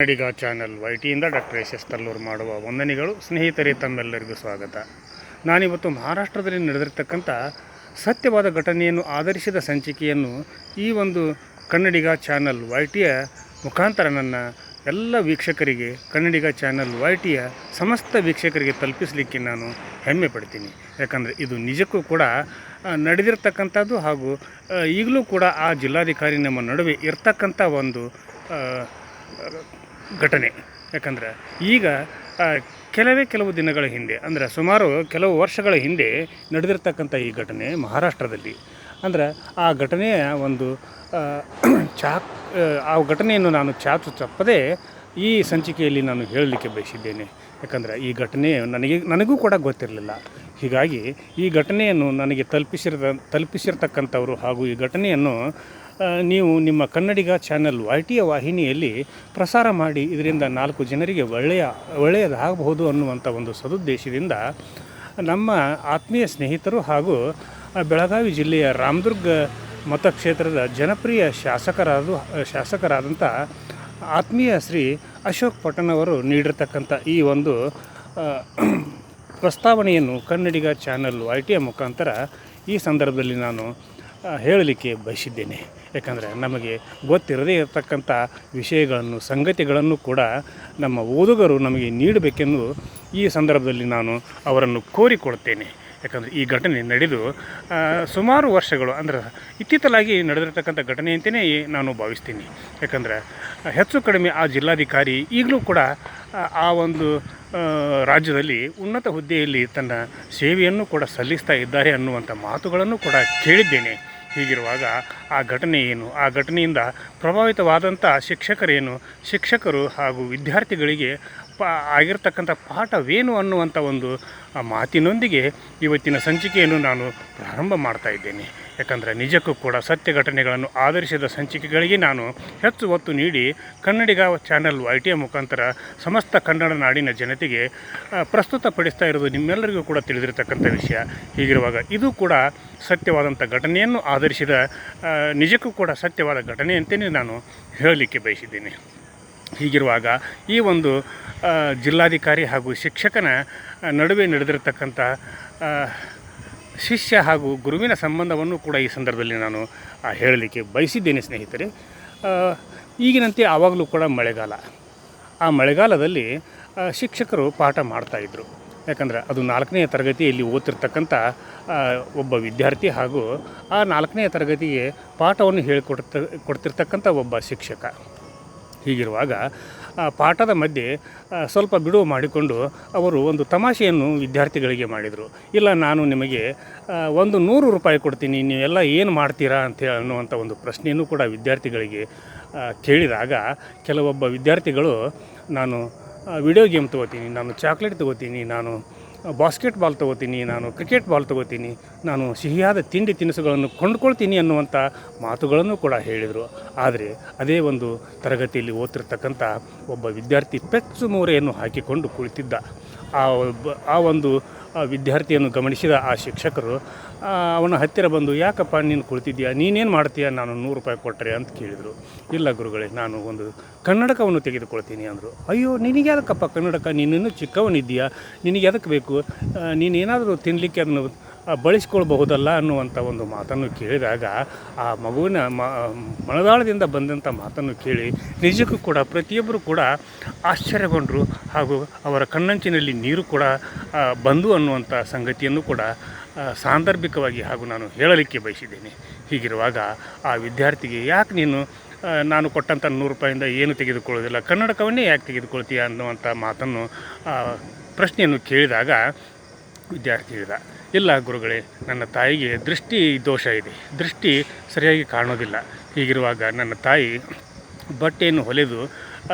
ಕನ್ನಡಿಗ channel ವೈಟಿಯಿಂದ doctor S Tallur ಮಾಡುವ ವಂದನೆಗಳು. ಸ್ನೇಹಿತರೆ, ತಮ್ಮೆಲ್ಲರಿಗೂ ಸ್ವಾಗತ. ನಾನಿವತ್ತು ಮಹಾರಾಷ್ಟ್ರದಲ್ಲಿ ನಡೆದಿರ್ತಕ್ಕಂಥ ಸತ್ಯವಾದ ಘಟನೆಯನ್ನು ಆಧರಿಸಿದ ಸಂಚಿಕೆಯನ್ನು ಈ ಒಂದು ಕನ್ನಡಿಗ ಚಾನಲ್ ವೈಟಿಯ ಮುಖಾಂತರ ನನ್ನ ಎಲ್ಲ ವೀಕ್ಷಕರಿಗೆ, ಕನ್ನಡಿಗ ಚಾನಲ್ ವೈಟಿಯ ಸಮಸ್ತ ವೀಕ್ಷಕರಿಗೆ ತಲುಪಿಸಲಿಕ್ಕೆ ನಾನು ಹೆಮ್ಮೆ ಪಡ್ತೀನಿ. ಯಾಕಂದರೆ ಇದು ನಿಜಕ್ಕೂ ಕೂಡ ನಡೆದಿರ್ತಕ್ಕಂಥದ್ದು ಹಾಗೂ ಈಗಲೂ ಕೂಡ ಆ ಜಿಲ್ಲಾಧಿಕಾರಿ ನಮ್ಮ ನಡುವೆ ಇರ್ತಕ್ಕಂಥ ಒಂದು ಘಟನೆ. ಯಾಕಂದರೆ ಈಗ ಕೆಲವು ದಿನಗಳ ಹಿಂದೆ, ಅಂದರೆ ಸುಮಾರು ಕೆಲವು ವರ್ಷಗಳ ಹಿಂದೆ ನಡೆದಿರ್ತಕ್ಕಂಥ ಈ ಘಟನೆ ಮಹಾರಾಷ್ಟ್ರದಲ್ಲಿ. ಅಂದರೆ ಆ ಘಟನೆಯ ಒಂದು ಆ ಘಟನೆಯನ್ನು ನಾನು ಚಾಚು ತಪ್ಪದೆ ಈ ಸಂಚಿಕೆಯಲ್ಲಿ ನಾನು ಹೇಳಲಿಕ್ಕೆ ಬಯಸಿದ್ದೇನೆ. ಯಾಕಂದರೆ ಈ ಘಟನೆ ನನಗೂ ಕೂಡ ಗೊತ್ತಿರಲಿಲ್ಲ. ಹೀಗಾಗಿ ಈ ಘಟನೆಯನ್ನು ನನಗೆ ತಲುಪಿಸಿರ್ತಕ್ಕಂಥವರು ಹಾಗೂ ಈ ಘಟನೆಯನ್ನು ನೀವು ನಿಮ್ಮ ಕನ್ನಡಿಗ ಚಾನಲ್ ವೈಟಿಯ ವಾಹಿನಿಯಲ್ಲಿ ಪ್ರಸಾರ ಮಾಡಿ ಇದರಿಂದ 4 ಜನರಿಗೆ ಒಳ್ಳೆಯದಾಗಬಹುದು ಅನ್ನುವಂಥ ಒಂದು ಸದುದ್ದೇಶದಿಂದ ನಮ್ಮ ಆತ್ಮೀಯ ಸ್ನೇಹಿತರು ಹಾಗೂ ಬೆಳಗಾವಿ ಜಿಲ್ಲೆಯ ರಾಮದುರ್ಗ ಮತಕ್ಷೇತ್ರದ ಜನಪ್ರಿಯ ಶಾಸಕರಾದಂಥ ಆತ್ಮೀಯ ಶ್ರೀ ಅಶೋಕ್ ಪಟ್ಟಣ್ ಅವರು ನೀಡಿರ್ತಕ್ಕಂಥ ಈ ಒಂದು ಪ್ರಸ್ತಾವನೆಯನ್ನು ಕನ್ನಡಿಗ ಚಾನಲ್ ವೈಟಿಯ ಮುಖಾಂತರ ಈ ಸಂದರ್ಭದಲ್ಲಿ ನಾನು ಹೇಳಲಿಕ್ಕೆ ಬಯಸಿದ್ದೇನೆ. ಯಾಕಂದರೆ ನಮಗೆ ಗೊತ್ತಿರದೇ ಇರತಕ್ಕಂಥ ವಿಷಯಗಳನ್ನು, ಸಂಗತಿಗಳನ್ನು ಕೂಡ ನಮ್ಮ ಓದುಗರು ನಮಗೆ ನೀಡಬೇಕೆಂದು ಈ ಸಂದರ್ಭದಲ್ಲಿ ನಾನು ಅವರನ್ನು ಕೋರಿಕೊಡ್ತೇನೆ. ಯಾಕಂದರೆ ಈ ಘಟನೆ ನಡೆದು ಸುಮಾರು ವರ್ಷಗಳು, ಅಂದರೆ ಇತ್ತೀಚಲಾಗಿ ನಡೆದಿರ್ತಕ್ಕಂಥ ಘಟನೆ ಅಂತಲೇ ನಾನು ಭಾವಿಸ್ತೀನಿ. ಯಾಕಂದರೆ ಹೆಚ್ಚು ಕಡಿಮೆ ಆ ಜಿಲ್ಲಾಧಿಕಾರಿ ಈಗಲೂ ಕೂಡ ಆ ಒಂದು ರಾಜ್ಯದಲ್ಲಿ ಉನ್ನತ ಹುದ್ದೆಯಲ್ಲಿ ತನ್ನ ಸೇವೆಯನ್ನು ಕೂಡ ಸಲ್ಲಿಸ್ತಾ ಇದ್ದಾರೆ ಅನ್ನುವಂಥ ಮಾತುಗಳನ್ನು ಕೂಡ ಕೇಳಿದ್ದೇನೆ. ಹೀಗಿರುವಾಗ ಆ ಘಟನೆ ಏನು, ಆ ಘಟನೆಯಿಂದ ಪ್ರಭಾವಿತವಾದಂಥ ಶಿಕ್ಷಕರು ಹಾಗೂ ವಿದ್ಯಾರ್ಥಿಗಳಿಗೆ ಆಗಿರ್ತಕ್ಕಂಥ ಪಾಠವೇನು ಅನ್ನುವಂಥ ಒಂದು ಮಾತಿನೊಂದಿಗೆ ಇವತ್ತಿನ ಸಂಚಿಕೆಯನ್ನು ನಾನು ಪ್ರಾರಂಭ ಮಾಡ್ತಾ ಇದ್ದೇನೆ. ಯಾಕಂದರೆ ನಿಜಕ್ಕೂ ಕೂಡ ಸತ್ಯ ಘಟನೆಗಳನ್ನು ಆಧರಿಸಿದ ಸಂಚಿಕೆಗಳಿಗೆ ನಾನು ಹೆಚ್ಚು ಒತ್ತು ನೀಡಿ ಕನ್ನಡಿಗ ಚಾನಲ್ ವೈಟಿಯ ಮುಖಾಂತರ ಸಮಸ್ತ ಕನ್ನಡ ನಾಡಿನ ಜನತೆಗೆ ಪ್ರಸ್ತುತಪಡಿಸ್ತಾ ಇರೋದು ನಿಮ್ಮೆಲ್ಲರಿಗೂ ಕೂಡ ತಿಳಿದಿರತಕ್ಕಂಥ ವಿಷಯ. ಹೀಗಿರುವಾಗ ಇದು ಕೂಡ ಸತ್ಯವಾದಂಥ ಘಟನೆಯನ್ನು ಆಧರಿಸಿದ ನಿಜಕ್ಕೂ ಕೂಡ ಸತ್ಯವಾದ ಘಟನೆ ಅಂತಲೇ ನಾನು ಹೇಳಲಿಕ್ಕೆ ಬಯಸಿದ್ದೇನೆ. ಹೀಗಿರುವಾಗ ಈ ಒಂದು ಜಿಲ್ಲಾಧಿಕಾರಿ ಹಾಗೂ ಶಿಕ್ಷಕನ ನಡುವೆ ನಡೆದಿರತಕ್ಕಂಥ ಶಿಷ್ಯ ಹಾಗೂ ಗುರುವಿನ ಸಂಬಂಧವನ್ನು ಕೂಡ ಈ ಸಂದರ್ಭದಲ್ಲಿ ನಾನು ಹೇಳಲಿಕ್ಕೆ ಬಯಸಿದ್ದೇನೆ. ಸ್ನೇಹಿತರೆ, ಈಗಿನಂತೆ ಆವಾಗಲೂ ಕೂಡ ಮಳೆಗಾಲ. ಆ ಮಳೆಗಾಲದಲ್ಲಿ ಶಿಕ್ಷಕರು ಪಾಠ ಮಾಡ್ತಾಯಿದ್ರು. ಯಾಕಂದರೆ ಅದು 4ನೇ ತರಗತಿಯಲ್ಲಿ ಓದ್ತಿರ್ತಕ್ಕಂಥ ಒಬ್ಬ ವಿದ್ಯಾರ್ಥಿ ಹಾಗೂ ಆ 4ನೇ ತರಗತಿಗೆ ಪಾಠವನ್ನು ಕೊಡ್ತಿರ್ತಕ್ಕಂಥ ಒಬ್ಬ ಶಿಕ್ಷಕ. ಹೀಗಿರುವಾಗ ಪಾಠದ ಮಧ್ಯೆ ಸ್ವಲ್ಪ ಬಿಡುವು ಮಾಡಿಕೊಂಡು ಅವರು ಒಂದು ತಮಾಷೆಯನ್ನು ವಿದ್ಯಾರ್ಥಿಗಳಿಗೆ ಮಾಡಿದರು. ಇಲ್ಲ, ನಾನು ನಿಮಗೆ ಒಂದು 100 ರೂಪಾಯಿ ಕೊಡ್ತೀನಿ, ನೀವೆಲ್ಲ ಏನು ಮಾಡ್ತೀರಾ ಅಂತೇಳಿ ಅನ್ನುವಂಥ ಒಂದು ಪ್ರಶ್ನೆಯನ್ನು ಕೂಡ ವಿದ್ಯಾರ್ಥಿಗಳಿಗೆ ಕೇಳಿದಾಗ ಕೆಲವೊಬ್ಬ ವಿದ್ಯಾರ್ಥಿಗಳು, ನಾನು ವಿಡಿಯೋ ಗೇಮ್ ತೊಗೋತೀನಿ, ನಾನು ಚಾಕ್ಲೇಟ್ ತೊಗೋತೀನಿ, ನಾನು ಬಾಸ್ಕೆಟ್ಬಾಲ್ ತೊಗೋತೀನಿ, ನಾನು ಕ್ರಿಕೆಟ್ ಬಾಲ್ ತೊಗೋತೀನಿ, ನಾನು ಸಿಹಿಯಾದ ತಿಂಡಿ ತಿನಿಸುಗಳನ್ನು ಕೊಂಡ್ಕೊಳ್ತೀನಿ ಅನ್ನುವಂಥ ಮಾತುಗಳನ್ನು ಕೂಡ ಹೇಳಿದರು. ಆದರೆ ಅದೇ ಒಂದು ತರಗತಿಯಲ್ಲಿ ಓದ್ತಿರ್ತಕ್ಕಂಥ ಒಬ್ಬ ವಿದ್ಯಾರ್ಥಿ ಪೆಚ್ಚು ಮೂರೆಯನ್ನು ಹಾಕಿಕೊಂಡು ಕುಳಿತಿದ್ದ. ಆ ಒಂದು ವಿದ್ಯಾರ್ಥಿಯನ್ನು ಗಮನಿಸಿದ ಆ ಶಿಕ್ಷಕರು ಅವನ ಹತ್ತಿರ ಬಂದು, ಯಾಕಪ್ಪ ನೀನು ಕುಳಿತಿದ್ಯಾ, ನೀನೇನು ಮಾಡ್ತೀಯ, ನಾನು 100 ರೂಪಾಯಿ ಕೊಟ್ಟರೆ ಅಂತ ಕೇಳಿದರು. ಇಲ್ಲ ಗುರುಗಳೇ, ನಾನು ಒಂದು ಕನ್ನಡಕವನ್ನು ತೆಗೆದುಕೊಳ್ತೀನಿ ಅಂದರು. ಅಯ್ಯೋ, ನಿನಗೆ ಅದಕ್ಕಪ್ಪ ಕನ್ನಡಕ, ನೀನಿನ್ನೂ ಚಿಕ್ಕವನಿದ್ದೀಯಾ, ನಿನಗೆ ಅದಕ್ಕೆ ಬೇಕು, ನೀನೇನಾದರೂ ತಿನ್ನಲಿಕ್ಕೆ ಅದನ್ನು ಬಳಸ್ಕೊಳ್ಬಹುದಲ್ಲ ಅನ್ನುವಂಥ ಒಂದು ಮಾತನ್ನು ಕೇಳಿದಾಗ ಆ ಮಗುವಿನ ಮನದಾಳದಿಂದ ಬಂದಂಥ ಮಾತನ್ನು ಕೇಳಿ ನಿಜಕ್ಕೂ ಕೂಡ ಪ್ರತಿಯೊಬ್ಬರು ಕೂಡ ಆಶ್ಚರ್ಯಗೊಂಡರು ಹಾಗೂ ಅವರ ಕಣ್ಣಂಚಿನಲ್ಲಿ ನೀರು ಕೂಡ ಬಂದು ಅನ್ನುವಂಥ ಸಂಗತಿಯನ್ನು ಕೂಡ ಸಾಂದರ್ಭಿಕವಾಗಿ ಹಾಗೂ ನಾನು ಹೇಳಲಿಕ್ಕೆ ಬಯಸಿದ್ದೇನೆ. ಹೀಗಿರುವಾಗ ಆ ವಿದ್ಯಾರ್ಥಿಗೆ, ಯಾಕೆ ನೀನು ನಾನು ಕೊಟ್ಟಂಥ 100 ರೂಪಾಯಿಂದ ಏನು ತೆಗೆದುಕೊಳ್ಳೋದಿಲ್ಲ, ಕನ್ನಡಕವನ್ನೇ ಯಾಕೆ ತೆಗೆದುಕೊಳ್ತೀಯ ಅನ್ನುವಂಥ ಮಾತನ್ನು ಪ್ರಶ್ನೆಯನ್ನು ಕೇಳಿದಾಗ ವಿದ್ಯಾರ್ಥಿ ಹೇಳಿದ, ಇಲ್ಲ ಗುರುಗಳೇ, ನನ್ನ ತಾಯಿಗೆ ದೃಷ್ಟಿ ದೋಷ ಇದೆ, ದೃಷ್ಟಿ ಸರಿಯಾಗಿ ಕಾಣೋದಿಲ್ಲ. ಹೀಗಿರುವಾಗ ನನ್ನ ತಾಯಿ ಬಟ್ಟೆಯನ್ನು ಹೊಲೆದು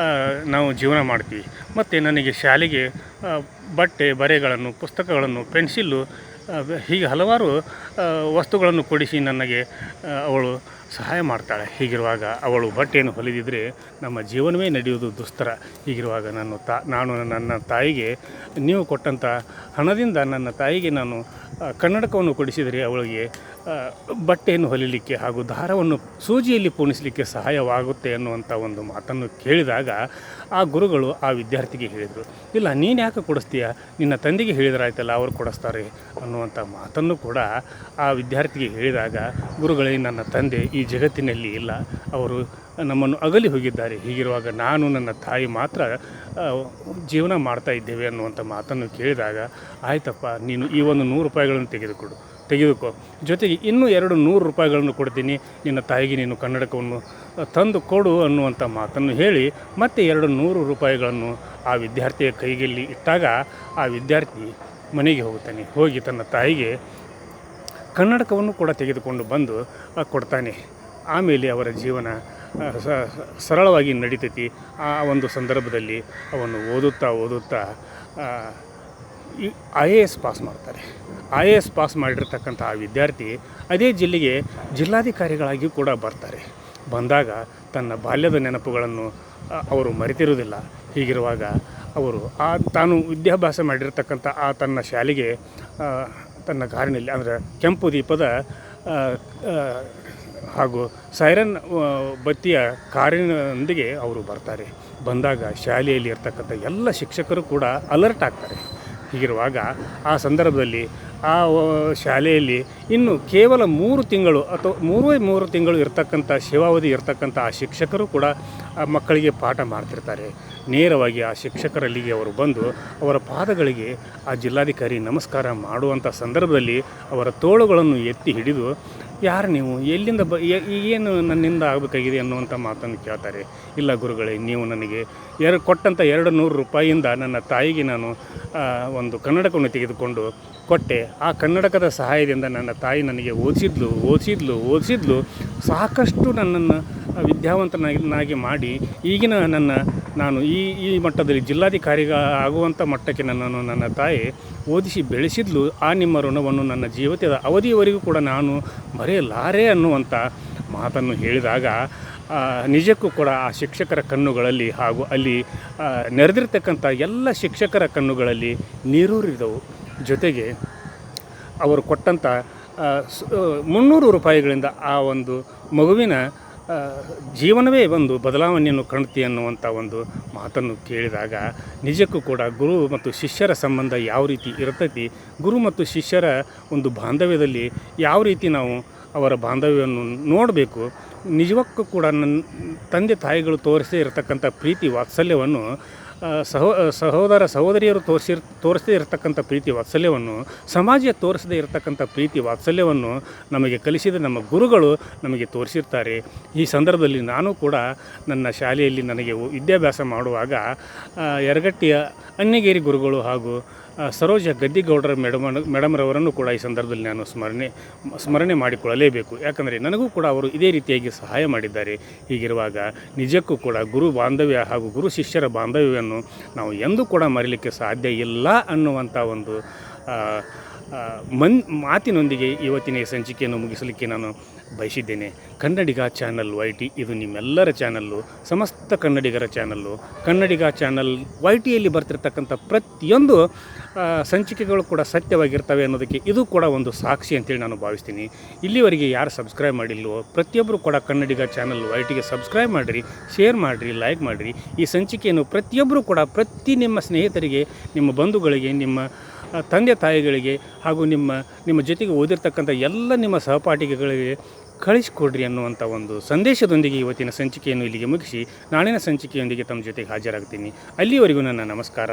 ನಾವು ಜೀವನ ಮಾಡ್ತೀವಿ, ಮತ್ತು ನನಗೆ ಶಾಲೆಗೆ ಬಟ್ಟೆ ಬರೆಗಳನ್ನು, ಪುಸ್ತಕಗಳನ್ನು, ಪೆನ್ಸಿಲ್ಲು, ಹೀಗೆ ಹಲವಾರು ವಸ್ತುಗಳನ್ನು ಕೊಡಿಸಿ ನನಗೆ ಅವಳು ಸಹಾಯ ಮಾಡ್ತಾಳೆ. ಹೀಗಿರುವಾಗ ಅವಳು ಬಟ್ಟೆಯನ್ನು ಹೊಲಿದಿದ್ದರೆ ನಮ್ಮ ಜೀವನವೇ ನಡೆಯುವುದು ದುಸ್ತರ. ಹೀಗಿರುವಾಗ ನಾನು ನನ್ನ ತಾಯಿಗೆ ನೀವು ಕೊಟ್ಟಂಥ ಹಣದಿಂದ ನನ್ನ ತಾಯಿಗೆ ನಾನು ಕನ್ನಡಕವನ್ನು ಕೊಡಿಸಿದರೆ ಅವಳಿಗೆ ಬಟ್ಟೆಯನ್ನು ಹೊಲಿಲಿಕ್ಕೆ ಹಾಗೂ ದಾರವನ್ನು ಸೂಜಿಯಲ್ಲಿ ಪೂಣಿಸಲಿಕ್ಕೆ ಸಹಾಯವಾಗುತ್ತೆ ಅನ್ನುವಂಥ ಒಂದು ಮಾತನ್ನು ಕೇಳಿದಾಗ ಆ ಗುರುಗಳು ಆ ವಿದ್ಯಾರ್ಥಿಗೆ ಹೇಳಿದರು, ಇಲ್ಲ ನೀನು ಯಾಕೆ ಕೊಡಿಸ್ತೀಯ, ನಿನ್ನ ತಂದೆಗೆ ಹೇಳಿದ್ರಾಯ್ತಲ್ಲ ಅವ್ರು ಕೊಡಿಸ್ತಾರೆ ಅನ್ನುವಂಥ ಮಾತನ್ನು ಕೂಡ ಆ ವಿದ್ಯಾರ್ಥಿಗೆ ಹೇಳಿದಾಗ, ಗುರುಗಳೇ ನನ್ನ ತಂದೆ ಈ ಜಗತ್ತಿನಲ್ಲಿ ಇಲ್ಲ, ಅವರು ನಮ್ಮನ್ನು ಅಗಲಿ ಹೋಗಿದ್ದಾರೆ. ಹೀಗಿರುವಾಗ ನಾನು ನನ್ನ ತಾಯಿ ಮಾತ್ರ ಜೀವನ ಮಾಡ್ತಾ ಇದ್ದೇವೆ ಅನ್ನುವಂಥ ಮಾತನ್ನು ಕೇಳಿದಾಗ, ಆಯ್ತಪ್ಪ ನೀನು ಈ ಒಂದು 100 ರೂಪಾಯಿಗಳನ್ನು ತೆಗೆದುಕೋ, ಜೊತೆಗೆ ಇನ್ನೂ 100 ರೂಪಾಯಿಗಳನ್ನು ಕೊಡ್ತೀನಿ, ನಿನ್ನ ತಾಯಿಗೆ ನೀನು ಕನ್ನಡಕವನ್ನು ತಂದು ಕೊಡು ಅನ್ನುವಂಥ ಮಾತನ್ನು ಹೇಳಿ ಮತ್ತೆ 100 ರೂಪಾಯಿಗಳನ್ನು ಆ ವಿದ್ಯಾರ್ಥಿಯ ಕೈಯಲ್ಲಿ ಇಟ್ಟಾಗ ಆ ವಿದ್ಯಾರ್ಥಿ ಮನೆಗೆ ಹೋಗುತ್ತಾನೆ. ಹೋಗಿ ತನ್ನ ತಾಯಿಗೆ ಕನ್ನಡಕವನ್ನು ಕೂಡ ತೆಗೆದುಕೊಂಡು ಬಂದು ಕೊಡ್ತಾನೆ. ಆಮೇಲೆ ಅವರ ಜೀವನ ಸರಳವಾಗಿ ನಡೀತೈತಿ. ಆ ಒಂದು ಸಂದರ್ಭದಲ್ಲಿ ಅವನು ಓದುತ್ತಾ IAS ಪಾಸ್ ಮಾಡ್ತಾರೆ. IAS ಪಾಸ್ ಮಾಡಿರ್ತಕ್ಕಂಥ ಆ ವಿದ್ಯಾರ್ಥಿ ಅದೇ ಜಿಲ್ಲೆಗೆ ಜಿಲ್ಲಾಧಿಕಾರಿಗಳಾಗಿ ಕೂಡ ಬರ್ತಾರೆ. ಬಂದಾಗ ತನ್ನ ಬಾಲ್ಯದ ನೆನಪುಗಳನ್ನು ಅವರು ಮರೆತಿರುವುದಿಲ್ಲ. ಹೀಗಿರುವಾಗ ಅವರು ತಾನು ವಿದ್ಯಾಭ್ಯಾಸ ಮಾಡಿರ್ತಕ್ಕಂಥ ತನ್ನ ಶಾಲೆಗೆ ತನ್ನ ಕಾರಿನಲ್ಲಿ, ಅಂದರೆ ಕೆಂಪು ದೀಪದ ಹಾಗೂ ಸೈರನ್ ಬತ್ತಿಯ ಕಾರಿನೊಂದಿಗೆ ಅವರು ಬರ್ತಾರೆ. ಬಂದಾಗ ಶಾಲೆಯಲ್ಲಿ ಇರ್ತಕ್ಕಂಥ ಎಲ್ಲ ಶಿಕ್ಷಕರು ಕೂಡ ಅಲರ್ಟ್ ಆಗ್ತಾರೆ. ಹೀಗಿರುವಾಗ ಆ ಸಂದರ್ಭದಲ್ಲಿ ಆ ಶಾಲೆಯಲ್ಲಿ ಇನ್ನು ಕೇವಲ 3 ತಿಂಗಳು ಅಥವಾ 3 ತಿಂಗಳು ಇರ್ತಕ್ಕಂಥ ಸೇವಾವಧಿ ಇರ್ತಕ್ಕಂಥ ಆ ಶಿಕ್ಷಕರು ಕೂಡ ಆ ಮಕ್ಕಳಿಗೆ ಪಾಠ ಮಾಡ್ತಿರ್ತಾರೆ. ನೇರವಾಗಿ ಆ ಶಿಕ್ಷಕರಲ್ಲಿಗೆ ಅವರು ಬಂದು ಅವರ ಪಾದಗಳಿಗೆ ಆ ಜಿಲ್ಲಾಧಿಕಾರಿ ನಮಸ್ಕಾರ ಮಾಡುವಂಥ ಸಂದರ್ಭದಲ್ಲಿ ಅವರ ತೋಳುಗಳನ್ನು ಎತ್ತಿ ಹಿಡಿದು, ಯಾರು ನೀವು, ಎಲ್ಲಿಂದ ಏನು ನನ್ನಿಂದ ಆಗಬೇಕಾಗಿದೆ ಅನ್ನುವಂಥ ಮಾತನ್ನು ಕೇಳ್ತಾರೆ. ಇಲ್ಲ ಗುರುಗಳೇ, ನೀವು ನನಗೆ ಕೊಟ್ಟಂಥ 200 ರೂಪಾಯಿಯಿಂದ ನನ್ನ ತಾಯಿಗೆ ನಾನು ಒಂದು ಕನ್ನಡಕವನ್ನು ತೆಗೆದುಕೊಂಡು ಕೊಟ್ಟೆ. ಆ ಕನ್ನಡಕದ ಸಹಾಯದಿಂದ ನನ್ನ ತಾಯಿ ನನಗೆ ಓದಿಸಿದ್ಲು, ಸಾಕಷ್ಟು ನನ್ನನ್ನು ವಿದ್ಯಾವಂತನಾಗಿ ಮಾಡಿ ಈಗಿನ ನಾನು ಈ ಮಟ್ಟದಲ್ಲಿ ಆಗುವಂಥ ಮಟ್ಟಕ್ಕೆ ನನ್ನನ್ನು ನನ್ನ ತಾಯಿ ಓದಿಸಿ ಬೆಳೆಸಿದ್ಲು. ಆ ನಿಮ್ಮ ಋಣವನ್ನು ನನ್ನ ಜೀವಿತದ ಅವಧಿಯವರೆಗೂ ಕೂಡ ನಾನು ಮರೆಯಲಾರೆ ಅನ್ನುವಂಥ ಮಾತನ್ನು ಹೇಳಿದಾಗ ನಿಜಕ್ಕೂ ಕೂಡ ಆ ಶಿಕ್ಷಕರ ಕಣ್ಣುಗಳಲ್ಲಿ ಹಾಗೂ ಅಲ್ಲಿ ನೆರೆದಿರ್ತಕ್ಕಂಥ ಎಲ್ಲ ಶಿಕ್ಷಕರ ಕಣ್ಣುಗಳಲ್ಲಿ ನೀರೂರಿದವು. ಜೊತೆಗೆ ಅವರು ಕೊಟ್ಟಂಥ 300 ರೂಪಾಯಿಗಳಿಂದ ಆ ಒಂದು ಮಗುವಿನ ಜೀವನವೇ ಒಂದು ಬದಲಾವಣೆಯನ್ನು ಕಾಣುತ್ತೆ ಅನ್ನುವಂಥ ಒಂದು ಮಾತನ್ನು ಕೇಳಿದಾಗ ನಿಜಕ್ಕೂ ಕೂಡ ಗುರು ಮತ್ತು ಶಿಷ್ಯರ ಸಂಬಂಧ ಯಾವ ರೀತಿ ಇರ್ತೈತಿ, ಗುರು ಮತ್ತು ಶಿಷ್ಯರ ಒಂದು ಬಾಂಧವ್ಯದಲ್ಲಿ ಯಾವ ರೀತಿ ನಾವು ಅವರ ಬಾಂಧವ್ಯವನ್ನು ನೋಡಬೇಕು, ನಿಜಕ್ಕೂ ಕೂಡ ನನ್ನ ತಂದೆ ತಾಯಿಗಳು ತೋರಿಸದೇ ಇರತಕ್ಕಂಥ ಪ್ರೀತಿ ವಾತ್ಸಲ್ಯವನ್ನು ಸಹೋದರ ಸಹೋದರಿಯರು ತೋರಿಸದೇ ಇರತಕ್ಕಂಥ ಪ್ರೀತಿ ವಾತ್ಸಲ್ಯವನ್ನು, ಸಮಾಜ ತೋರಿಸದೇ ಇರತಕ್ಕಂಥ ಪ್ರೀತಿ ವಾತ್ಸಲ್ಯವನ್ನು ನಮಗೆ ಕಲಿಸಿದ ನಮ್ಮ ಗುರುಗಳು ನಮಗೆ ತೋರಿಸಿರ್ತಾರೆ. ಈ ಸಂದರ್ಭದಲ್ಲಿ ನಾನು ಕೂಡ ನನ್ನ ಶಾಲೆಯಲ್ಲಿ ನನಗೆ ವಿದ್ಯಾಭ್ಯಾಸ ಮಾಡುವಾಗ ಯರಗಟ್ಟಿಯ ಅನ್ನಗೇರಿ ಗುರುಗಳು ಹಾಗೂ ಸರೋಜ ಗದ್ದಿಗೌಡರ ಮೇಡಮ್ರವರನ್ನು ಕೂಡ ಈ ಸಂದರ್ಭದಲ್ಲಿ ನಾನು ಸ್ಮರಣೆ ಮಾಡಿಕೊಳ್ಳಲೇಬೇಕು. ಯಾಕಂದರೆ ನನಗೂ ಕೂಡ ಅವರು ಇದೇ ರೀತಿಯಾಗಿ ಸಹಾಯ ಮಾಡಿದ್ದಾರೆ. ಹೀಗಿರುವಾಗ ನಿಜಕ್ಕೂ ಕೂಡ ಗುರು ಬಾಂಧವ್ಯ ಹಾಗೂ ಗುರು ಶಿಷ್ಯರ ಬಾಂಧವ್ಯವನ್ನು ನಾವು ಎಂದೂ ಕೂಡ ಮರೀಲಿಕ್ಕೆ ಸಾಧ್ಯ ಇಲ್ಲ ಅನ್ನುವಂಥ ಒಂದು ಮಾತಿನೊಂದಿಗೆ ಇವತ್ತಿನ ಈ ಸಂಚಿಕೆಯನ್ನು ಮುಗಿಸಲಿಕ್ಕೆ ನಾನು ಬಯಸಿದ್ದೇನೆ. ಕನ್ನಡಿಗ ಚಾನಲ್ YT ಇದು ನಿಮ್ಮೆಲ್ಲರ ಚಾನಲ್ಲು, ಸಮಸ್ತ ಕನ್ನಡಿಗರ ಚಾನಲ್ಲು. ಕನ್ನಡಿಗ ಚಾನಲ್ YTಯಲ್ಲಿ ಬರ್ತಿರ್ತಕ್ಕಂಥ ಪ್ರತಿಯೊಂದು ಸಂಚಿಕೆಗಳು ಕೂಡ ಸತ್ಯವಾಗಿರ್ತವೆ ಅನ್ನೋದಕ್ಕೆ ಇದು ಕೂಡ ಒಂದು ಸಾಕ್ಷಿ ಅಂತೇಳಿ ನಾನು ಭಾವಿಸ್ತೀನಿ. ಇಲ್ಲಿವರೆಗೆ ಯಾರು ಸಬ್ಸ್ಕ್ರೈಬ್ ಮಾಡಿಲ್ವೋ ಪ್ರತಿಯೊಬ್ಬರು ಕೂಡ ಕನ್ನಡಿಗ ಚಾನಲ್ YTಗೆ ಸಬ್ಸ್ಕ್ರೈಬ್ ಮಾಡಿರಿ, ಶೇರ್ ಮಾಡಿರಿ, ಲೈಕ್ ಮಾಡಿರಿ. ಈ ಸಂಚಿಕೆಯನ್ನು ಪ್ರತಿಯೊಬ್ಬರು ಕೂಡ ನಿಮ್ಮ ಸ್ನೇಹಿತರಿಗೆ, ನಿಮ್ಮ ಬಂಧುಗಳಿಗೆ, ನಿಮ್ಮ ತಂದೆ ತಾಯಿಗಳಿಗೆ ಹಾಗೂ ನಿಮ್ಮ ಜೊತೆಗೆ ಓದಿರ್ತಕ್ಕಂಥ ಎಲ್ಲ ನಿಮ್ಮ ಸಹಪಾಠಿಗಳಿಗೆ ಕಳಿಸಿಕೊಡ್ರಿ ಅನ್ನುವಂಥ ಒಂದು ಸಂದೇಶದೊಂದಿಗೆ ಇವತ್ತಿನ ಸಂಚಿಕೆಯನ್ನು ಇಲ್ಲಿಗೆ ಮುಗಿಸಿ ನಾಳಿನ ಸಂಚಿಕೆಯೊಂದಿಗೆ ತಮ್ಮ ಜೊತೆಗೆ ಹಾಜರಾಗ್ತೀನಿ. ಅಲ್ಲಿವರೆಗೂ ನನ್ನ ನಮಸ್ಕಾರ.